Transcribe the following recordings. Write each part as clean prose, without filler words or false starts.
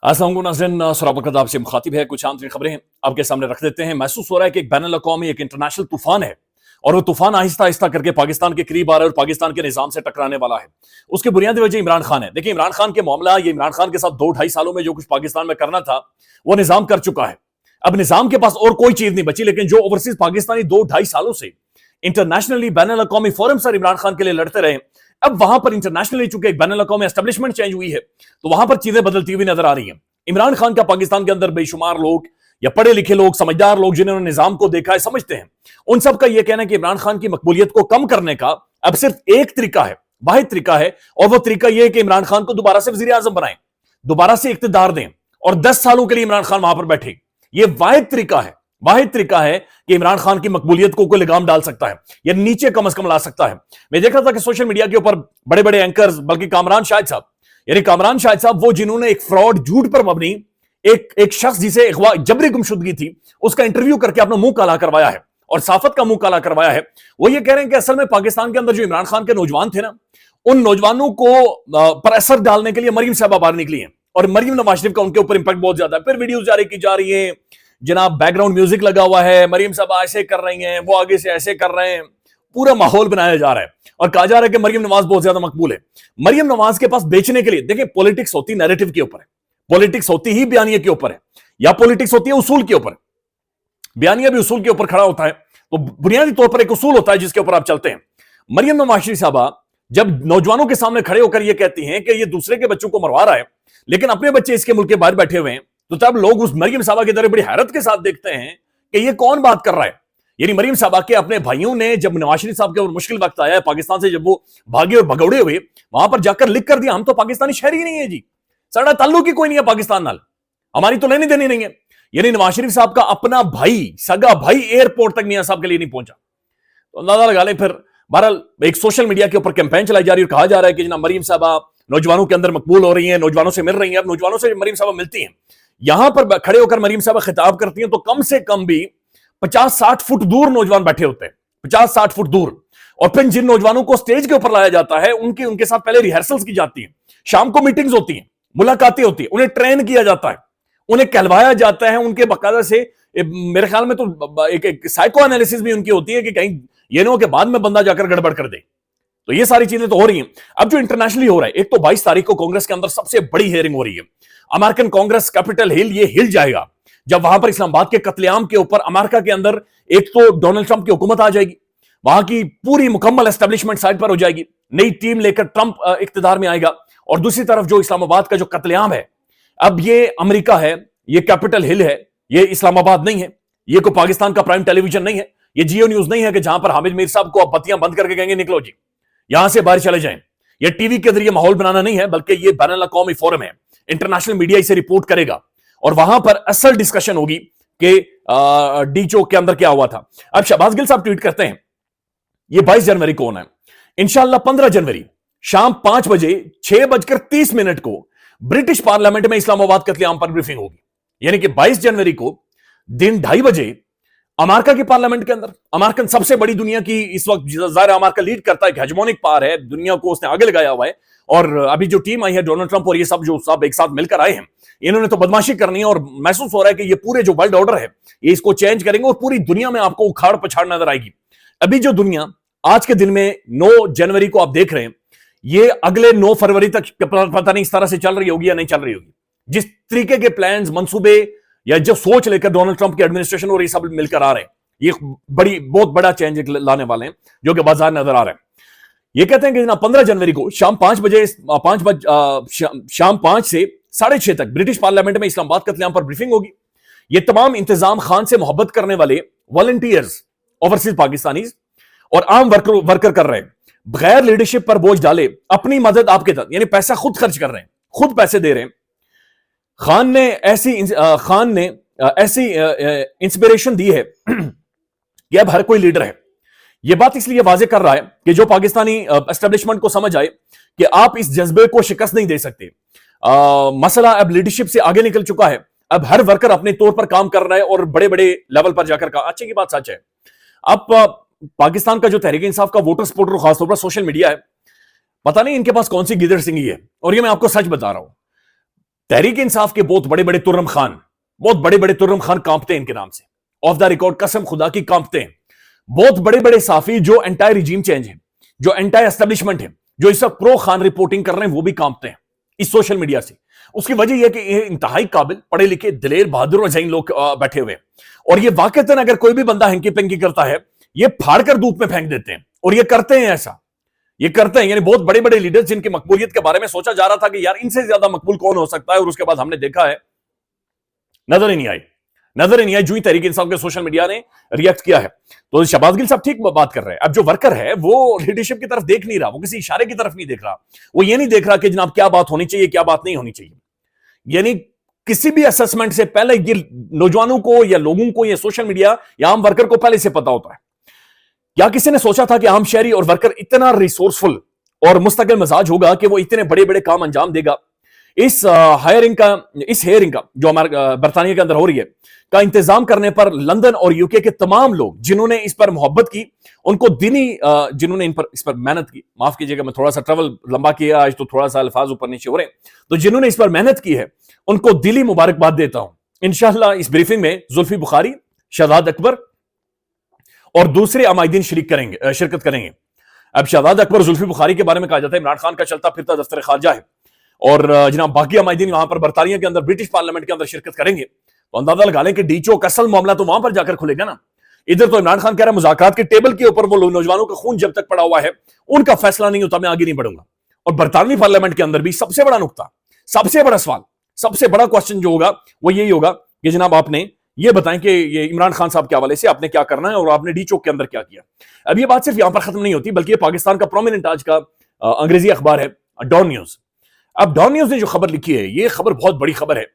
अस्सलाम वालेकुम नाज़रीन, सराबकत आपसे मुखातिब है। कुछ आंतरिक खबरें आपके सामने रख देते हैं। महसूस हो रहा है कि एक बैनुल अक़वामी एक इंटरनेशनल तूफान है और वो तूफान आहिस्ता आहिस्ता करके पाकिस्तान के करीब आ रहा है और पाकिस्तान के निजाम से टकराने वाला है। उसकी बुनियादी वजह इमरान खान है। देखिए, इमरान खान के मामला, ये इमरान खान के साथ 2-2.5 सालों में जो कुछ पाकिस्तान में करना था वो निजाम कर चुका है। अब निजाम के पास और कोई चीज नहीं बची, लेकिन जो ओवरसीज पाकिस्तानी 2-2.5 सालों से इंटरनेशनली बैनुल अक़वामी फोरम सर इमरान खान के लिए लड़ते रहे, अब वहां पर इंटरनेशनली चूंकि एक बैनुल अक़वामी एस्टेब्लिशमेंट चेंज हुई है तो वहां पर चीजें बदलती हुई नजर आ रही हैं। इमरान खान का पाकिस्तान के अंदर बेशुमार लोग या पढ़े लिखे लोग, समझदार लोग जिन्होंने निजाम को देखा है, समझते हैं, उन सब का यह कहना है कि इमरान खान की मकबूलियत को कम करने का अब सिर्फ एक तरीका है, वाहिद तरीका है, और वो तरीका यह है कि इमरान खान को दोबारा से वजीर आजम बनाएं, दोबारा से इख्तिदार दें और 10 सालों के लिए इमरान खान वहां पर बैठे। यह वाहिद तरीका है, वाहिद तरीका है कि इमरान खान की मकबूलियत को कोई लगाम डाल सकता है या नीचे कम से कम ला सकता है। मैं देख रहा था कि सोशल मीडिया के ऊपर बड़े बड़े एंकर्स, बल्कि कामरान शाहिद साहब, यानी कामरान शाहिद साहब वो जिन्होंने एक फ्रॉड, झूठ पर मबनी एक शख्स जिसे जबरी गुमशुदगी थी उसका इंटरव्यू करके अपना मुंह काला करवाया है और साफत का मुंह काला करवाया है। वो ये कह रहे हैं कि असल में पाकिस्तान के अंदर जो इमरान खान के नौजवान थे ना, उन नौजवानों को पर असर डालने के लिए मरियम साहबा बाहर निकली हैं और मरियम नवाज शरीफ का उनके ऊपर इंपैक्ट बहुत ज्यादा है। फिर वीडियो जारी की जा रही है, जनाब बैकग्राउंड म्यूजिक लगा हुआ है, मरियम साहबा ऐसे कर रही हैं, वो आगे से ऐसे कर रहे हैं, पूरा माहौल बनाया जा रहा है और कहा जा रहा है कि मरियम नवाज बहुत ज्यादा मकबूल है। मरियम नवाज के पास बेचने के लिए, देखिए, पॉलिटिक्स होती नैरेटिव के ऊपर है, पॉलिटिक्स होती ही बयानिया के ऊपर है, या पॉलिटिक्स होती है उसूल के ऊपर। बयानिया भी उसूल के ऊपर खड़ा होता है, तो बुनियादी तौर पर एक उसूल होता है जिसके ऊपर आप चलते हैं। मरियम नवाज शरीफ साहबा जब नौजवानों के सामने खड़े होकर यह कहती हैं कि ये दूसरे के बच्चों को मरवा रहा है लेकिन अपने बच्चे इसके मुल्क के बाहर बैठे हुए हैं, तो तब लोग उस मरियम साहबा की तरह बड़ी हैरत के साथ देखते हैं कि ये कौन बात कर रहा है। यानी मरियम साहबा के अपने भाइयों ने जब नवाज शरीफ साहब के ऊपर मुश्किल वक्त आया है पाकिस्तान से, जब वो भागे और भगौड़े हुए, वहां पर जाकर लिख कर दिया, हम तो पाकिस्तानी शहरी नहीं है जी, साड़ा ताल्लुक ही कोई नहीं है पाकिस्तान नाल, हमारी तो लेनी देनी नहीं है। यानी नवाज शरीफ साहब का अपना भाई, सगा भाई, एयरपोर्ट तक मियां साहब के लिए नहीं पहुंचा, तो अंदाजा लगा ले। फिर बहरहाल एक सोशल मीडिया के ऊपर कैंपेन चलाई जा रही है और कहा जा रहा है कि जनाब मरियम साहबा नौजवानों के अंदर मकबूल हो रही हैं, नौजवानों से मिल रही हैं। अब नौजवानों से मरियम साहबा मिलती हैं, यहां पर खड़े होकर मरियम साहबा खिताब करती हैं, तो कम से कम भी 50-60 फुट दूर नौजवान बैठे होते हैं, 50-60 फुट दूर। और फिर जिन नौजवानों को स्टेज के ऊपर लाया जाता है उनके साथ पहले रिहर्सल्स की जाती है, शाम को मीटिंग्स होती हैं, मुलाकातें होती है, उन्हें ट्रेन किया जाता है, उन्हें कहलवाया जाता है, उनके बकायदा से मेरे ख्याल में तो एक साइको एनालिसिस भी उनकी होती है कि कहीं ये ना हो कि बाद में बंदा जाकर गड़बड़ कर दे। तो ये सारी चीजें तो हो रही हैं। अब जो इंटरनेशनली हो रहा है, एक तो 22 तारीख को कांग्रेस के अंदर सबसे बड़ी हियरिंग हो रही है, अमेरिकन कांग्रेस, कैपिटल हिल, ये हिल जाएगा जब वहां पर इस्लामाबाद के कत्लेआम के ऊपर अमेरिका के अंदर एक तो डोनाल्ड ट्रंप की हुकूमत आ जाएगी, वहां की पूरी मुकम्मल एस्टेब्लिशमेंट साइड पर हो जाएगी, नई टीम लेकर ट्रंप इख्तिदार में आएगा, और दूसरी तरफ जो इस्लामाबाद का जो कत्लेआम है, अब ये अमेरिका है, ये कैपिटल हिल है, ये इस्लामाबाद नहीं है, ये कोई पाकिस्तान का प्राइम टेलीविजन नहीं है, ये जियो न्यूज नहीं है कि जहां पर हामिद मीर साहब को अब बत्तियां बंद करके कहेंगे निकलो जी यहां से बाहर चले जाएं। ये टीवी के जरिए माहौल बनाना नहीं है, बल्कि ये बैनुल अक़वामी फोरम है, इंटरनेशनल मीडिया इसे रिपोर्ट करेगा और वहां पर असल डिस्कशन होगी कि डी चौक के अंदर क्या हुआ था। अब शहबाज गिल साहब ट्वीट करते हैं, ये 22 जनवरी को होना है, इंशाल्लाह 15 जनवरी शाम 5 बजे 6:30 को ब्रिटिश पार्लियामेंट में इस्लामाबाद कत्लेआम पर ब्रीफिंग होगी। यानी कि 22 जनवरी को दिन 2:30 बजे अमेरिका की पार्लियामेंट के अंदर, अमेरिकन सबसे बड़ी दुनिया की इस वक्त ज़ाहिर अमेरिका लीड करता है, एक हेजेमोनिक पावर है, दुनिया को उसने आगे लगाया हुआ है, और अभी जो टीम आई है डोनाल्ड ट्रंप और ये सब जो सब एक साथ मिलकर आए हैं, इन्होंने तो बदमाशी करनी है और महसूस हो रहा है कि ये पूरे जो वर्ल्ड ऑर्डर है ये इसको चेंज करेंगे और पूरी दुनिया में आपको उखाड़ पछाड़ नजर आएगी। अभी जो दुनिया आज के दिन में 9 जनवरी को आप देख रहे हैं, ये अगले 9 फरवरी तक पता नहीं इस तरह से चल रही होगी या नहीं चल रही होगी। जिस तरीके के प्लान, मंसूबे या जो सोच लेकर डोनाल्ड ट्रंप की एडमिनिस्ट्रेशन और ये सब मिलकर आ रहे हैं, ये बहुत बड़ा चेंज लाने वाले हैं जो कि बाजार नजर आ रहा है। ये कहते हैं कि 15 जनवरी को शाम 5 से 6:30 तक ब्रिटिश पार्लियामेंट में इस्लामाबाद कत्लेआम पर ब्रीफिंग होगी। ये तमाम इंतजाम खान से मोहब्बत करने वाले वॉलंटियर्स, ओवरसीज पाकिस्तानीज और आम वर्कर कर रहे हैं, बगैर लीडरशिप पर बोझ डाले अपनी मदद आपके तक, यानी पैसा खुद खर्च कर रहे हैं, खुद पैसे दे रहे हैं। खान ने ऐसी इंस्पिरेशन दी है कि अब हर कोई लीडर है। यह बात इसलिए वाजे कर रहा है कि जो पाकिस्तानी एस्टेब्लिशमेंट को समझ आए कि आप इस जज्बे को शिकस्त नहीं दे सकते। मसला अब लीडरशिप से आगे निकल चुका है, अब हर वर्कर अपने तौर पर काम कर रहा है और बड़े बड़े लेवल पर जाकर कहा, अच्छी की बात सच है। अब पाकिस्तान का जो तहरीक इंसाफ का वोटर सपोर्टर खासतौर पर सोशल मीडिया है, पता नहीं इनके पास कौन सी गिदड़ सिंगी है, और ये मैं आपको सच बता रहा हूं, तहरीक इंसाफ के बहुत बड़े बड़े तुर्रम खान, बहुत बड़े बड़े तुर्रम खान कांपते हैं इनके नाम से, ऑफ द रिकॉर्ड कसम खुदा की कांपते हैं। बहुत बड़े बड़े साफी जो एंटाई रिजीम चेंज है, जो एंटाई एस्टेब्लिशमेंट है, जो इस वक्त प्रो खान रिपोर्टिंग कर रहे हैं, वो भी कांपते हैं इस सोशल मीडिया से। उसकी वजह यह कि ये इंतहाई काबिल, पढ़े लिखे, दिलेर, बहादुर और जैन लोग बैठे हुए हैं, और ये वाकईतन अगर कोई भी बंदा हैंकी पेंकी करता है, ये फाड़कर धूप में फेंक देते हैं, और ये करते हैं ऐसा, ये करते हैं। यानी बहुत बड़े बड़े लीडर्स जिनकी मकबूलियत के बारे में सोचा जा रहा था कि यार इनसे ज्यादा मकबूल कौन हो सकता है, और उसके बाद हमने देखा है नजर ही नहीं आई, नजर ही नहीं आई। जो ही तहरीक इंसाफ के सोशल मीडिया ने रिएक्ट किया है, तो शहबाज गिल साहब ठीक बात कर रहे हैं। अब जो वर्कर है वो लीडरशिप की तरफ देख नहीं रहा, वो किसी इशारे की तरफ नहीं देख रहा, वो ये नहीं देख रहा कि जनाब क्या बात होनी चाहिए, क्या बात नहीं होनी चाहिए। यानी किसी भी असेसमेंट से पहले ये नौजवानों को या लोगों को या सोशल मीडिया या आम वर्कर को पहले से पता होता है। क्या किसी ने सोचा था कि आम शहरी और वर्कर इतना रिसोर्सफुल और मुस्तकिल मिजाज होगा कि वो इतने बड़े बड़े काम अंजाम देगा? इस हायरिंग का जो हमारे बरतानिया के अंदर हो रही है का इंतजाम करने पर लंदन और यूके के तमाम लोग जिन्होंने इस पर मोहब्बत की, उनको जिन्होंने इस पर मेहनत की, माफ कीजिएगा मैं थोड़ा सा ट्रेवल लंबा किया आज, तो थोड़ा सा अल्फाज ऊपर नीचे हो रहे हैं, तो जिन्होंने इस पर मेहनत की है उनको दिली मुबारकबाद देता हूं। इंशाअल्लाह इस ब्रीफिंग में जुल्फी बुखारी, शहजाद अकबर और दूसरे अमायदीन शिरकत करेंगे। अब शहजाद अकबर, जुल्फी बुखारी के बारे में कहा जाता है इमरान खान का चलता फिरता दफ्तर खारजा है, और जनाब बाकी अमायदीन वहां पर बरतानिया के अंदर ब्रिटिश पार्लियामेंट के अंदर शिरकत करेंगे। तो अंदाजा लगा लें कि डीचो का असल मामला तो वहां पर जाकर खुलेगा ना। इधर तो इमरान खान कह रहा है मुज़ाकरात के टेबल के ऊपर वो नौजवानों का खून जब तक पड़ा हुआ है उनका फैसला नहीं होता, मैं आगे नहीं बढ़ूंगा। और बरतानवी पार्लियामेंट के अंदर भी सबसे बड़ा नुकता, सबसे बड़ा सवाल, सबसे बड़ा क्वेश्चन जो होगा वो यही होगा कि जनाब आपने ये बताएं कि ये इमरान खान साहब के हवाले से आपने क्या करना है और आपने डी चौक के अंदर क्या किया। अब ये बात सिर्फ यहां पर खत्म नहीं होती, बल्कि ये पाकिस्तान का प्रोमिनेंट आज का अंग्रेजी अखबार है डॉन न्यूज। अब डॉन न्यूज ने जो खबर लिखी है, ये खबर बहुत बड़ी खबर है,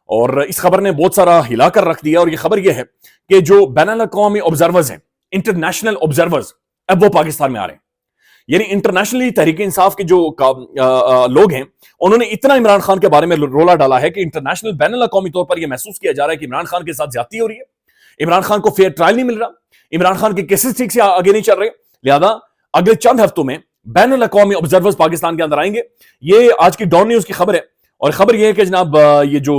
और इस खबर ने बहुत सारा हिलाकर रख दिया। और ये खबर ये है कि जो बैनुल अक़वामी ऑब्जर्वर्स हैं, इंटरनेशनल ऑब्जर्वर्स, अब वो पाकिस्तान में आ रहे हैं। यानी इंटरनेशनली तहरीक इंसाफ के जो लोग हैं, उन्होंने इतना इमरान खान के बारे में रोला डाला है कि इंटरनेशनल बैनुल अक़वामी तौर पर यह महसूस किया जा रहा है कि इमरान खान के साथ ज्यादती हो रही है, इमरान खान को फेयर ट्रायल नहीं मिल रहा, इमरान खान के केसेस ठीक से आगे नहीं चल रहे। लिहाजा अगले चंद हफ्तों में बैनुल अक़वामी ऑब्जर्वर्स पाकिस्तान के अंदर आएंगे। ये आज की डॉन न्यूज की खबर है, और खबर यह है कि जनाब ये जो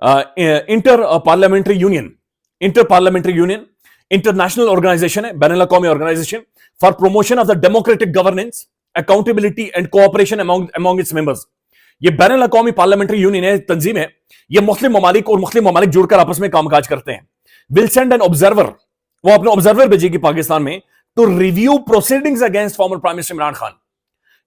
inter parliamentary union international organization है, बैनुल अक़वामी organization for promotion of the democratic governance, accountability and cooperation among its members. ये बैनुल अक़वामी पार्लियामेंट्री यूनियन है, तंजीम है, ये मुस्लिम ममालिक और मुस्लिम ममालिक जुड़कर आपस में कामकाज करते हैं। विल सेंड एन ऑब्जर्वर, वो अपने ऑब्जर्वर भेजेगी पाकिस्तान में to review proceedings against former prime minister Imran Khan.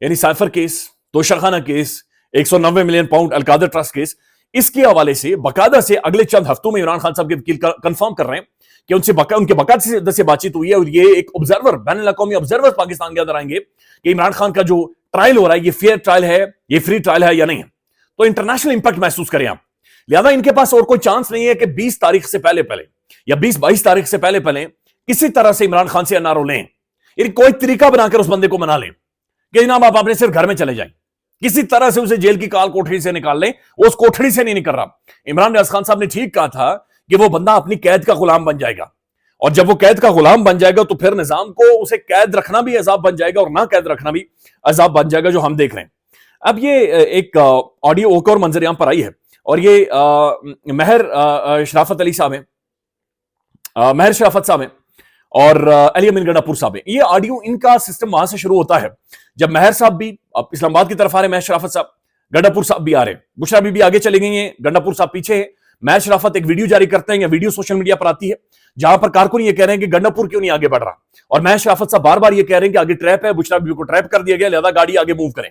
यानी cipher case, Toshakhana case, 190 million pound Al Qadir trust case, इसके हवाले से बकायदा से अगले चंद हफ्तों में इमरान खान साहब के वकील कंफर्म कर रहे हैं कि उनके बाकायदा से बातचीत हुई है, और ये एक ऑब्जर्वर, बैनुल अक़वामी ऑब्जर्वर पाकिस्तान के अंदर आएंगे कि इमरान खान का जो ट्रायल हो रहा है, ये फेयर ट्रायल है, ये फ्री ट्रायल है या नहीं है। तो इंटरनेशनल इंपैक्ट महसूस करें आप। लिहाजा इनके पास और कोई चांस नहीं है कि 20 तारीख से पहले या 20-22 तारीख से पहले किसी तरह से इमरान खान से एनआरओ लें, यानी कोई तरीका बनाकर उस बंदे को मना लें कि जनाब आप अपने सिर्फ घर में चले जाएं, किसी तरह से उसे जेल की काल कोठरी से निकाल लें। वो उस कोठरी से नहीं निकल रहा। इमरान रियाज खान साहब ने ठीक कहा था कि वो बंदा अपनी कैद का गुलाम बन जाएगा, और जब वो कैद का गुलाम बन जाएगा तो फिर निजाम को उसे कैद रखना भी अजाब बन जाएगा और ना कैद रखना भी अजाब बन जाएगा, जो हम देख रहे हैं। अब ये एक ऑडियो एक और मंजर यहां पर आई है, और ये महर शराफत अली साहब हैं, महर शराफत साहब हैं और अली अमीन गंडापुर साहब हैं। ये ऑडियो, इनका सिस्टम वहां से शुरू होता है जब महर साहब भी इस्लामाबाद की तरफ आ रहे हैं, महर शराफत साहब, गंडापुर साहब भी आ रहे हैं, बुशरा भी आगे चले गई हैं, गंडापुर साहब पीछे है। महर शराफत एक वीडियो जारी करते हैं, या वीडियो सोशल मीडिया पर आती है, जहां पर कारकुन ये कह रहे हैं कि गंडापुर क्यों नहीं आगे बढ़ रहा, और महर शराफत साहब बार बार ये कह रहे हैं कि आगे ट्रैप है, बुशरा बीबी को ट्रैप कर दिया गया, लिहाजा गाड़ी आगे मूव करें।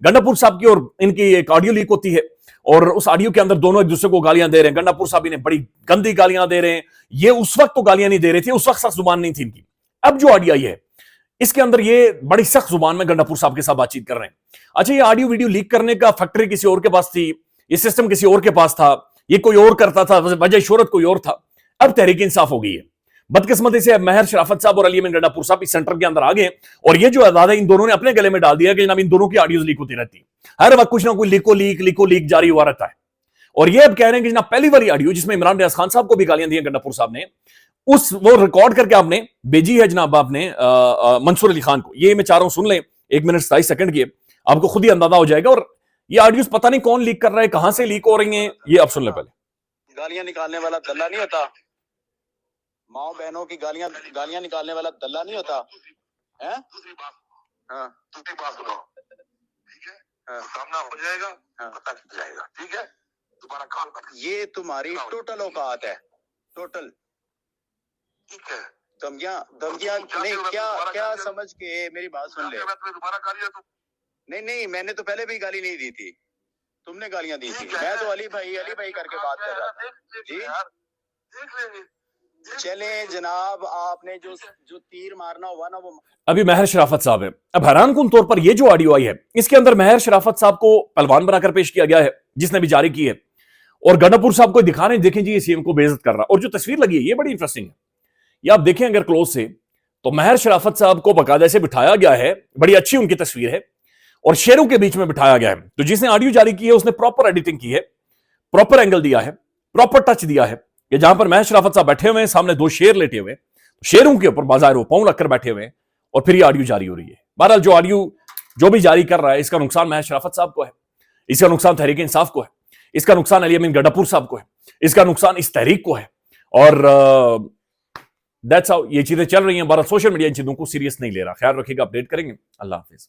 गंडापुर साहब की और इनकी एक ऑडियो लीक होती है, और उस ऑडियो के अंदर दोनों एक दूसरे को गालियां दे रहे हैं। गंडापुर साहब ने बड़ी गंदी गालियां दे रहे हैं, ये उस वक्त तो गालियां नहीं दे रहे थे, उस वक्त सख्त जुबान नहीं थी इनकी। अब जो ऑडियो आई है, इसके अंदर ये बड़ी सख्त जुबान में गंडापुर साहब के साथ बातचीत कर रहे हैं। अच्छा, ये ऑडियो वीडियो लीक करने का फैक्ट्री किसी और के पास थी, ये सिस्टम किसी और के पास था, ये कोई और करता था, वजह शोहरत कोई और था। अब तहरीक इंसाफ हो गई है। बदकिस्मती से महर शराफत साहब और अली अमीन गंडापुर साहब इस सेंटर के अंदर आ गए, और ये जो आजाद है इन दोनों ने अपने गले में डाल दिया कि जनाब इन दोनों की ऑडियोज लीक होती रहती है, हर वक्त कुछ ना कुछ लिको लीक जारी हुआ रहता है। और ये अब कह रहे हैं कि जनाब पहली वाली ऑडियो जिसमें इमरान रियाज खान साहब को भी गालियां दी गंडापुर साहब ने, वो रिकॉर्ड करके आपने भेजी है जनाब आपने मंसूर अली खान को। ये मैं चाह रहा हूं सुन लें, 1 मिनट 27 सेकंड की, आपको खुद ही अंदाजा हो जाएगा। और ये ऑडियोज पता नहीं कौन लीक कर रहा है, कहां से लीक हो रही हैं, ये आप सुन ले पहले। गालियां निकालने वाला दल्ला नहीं होता, माओ बहनों की गालियां गालियां निकालने वाला दल्ला नहीं होता है। हाँ दूसरी बात बताओ, ठीक है? हाँ। सामना हो जाएगा, हाँ। पता चल जाएगा, ठीक है? दोबारा कॉल कर, ये तुम्हारी टोटल औकात है, टोटल। ठीक है? धमकियां धमकियां नहीं, क्या क्या समझ के मेरी बात सुन ले। दोबारा गालियां तो नहीं नहीं, मैंने तो पहले भी गाली नहीं दी थी, तुमने गालियां दी थी। मैं तो अली भाई करके बात कर रहा था जी। देख लेंगे। चले जनाब, आपने जो जो तीर मारना हुआ ना वो अभी महर शराफत साहब है। अब हैरानकुन तौर पर ये जो ऑडियो आई है, इसके अंदर महर शराफत साहब को पहलवान बनाकर पेश किया गया है, जिसने भी जारी की है, और गंडापुर साहब को दिखा रहे हैं, देखें जी ये सीएम को बेइज्जत कर रहा। और जो तस्वीर लगी है ये बड़ी इंटरेस्टिंग है, ये आप देखें अगर क्लोज से, तो महर शराफत साहब को बाकायदा से बिठाया गया है, बड़ी अच्छी उनकी तस्वीर है, और शेरों के बीच में बिठाया गया है। तो जिसने ऑडियो जारी की है उसने प्रॉपर एडिटिंग की है, प्रॉपर एंगल दिया है, प्रॉपर टच दिया है, कि जहां पर महर शराफत साहब बैठे हुए हैं, सामने दो शेर लेटे हुए, शेरों के ऊपर बाजार वो पांव रखकर बैठे हुए हैं, और फिर ये ऑडियो जारी हो रही है। बहरहाल जो ऑडियो जो भी जारी कर रहा है, इसका नुकसान महर शराफत साहब को है, इसका नुकसान तहरीक इंसाफ को है, इसका नुकसान अली अमीन गंडापुर साहब को है, इसका नुकसान इस तहरीक को है। और दैट्स हाउ ये चीजें चल रही हैं। बहरहाल सोशल मीडिया इन चीजों को सीरियस नहीं ले रहा। ख्याल रखिएगा, अपडेट करेंगे। अल्लाह हाफिज।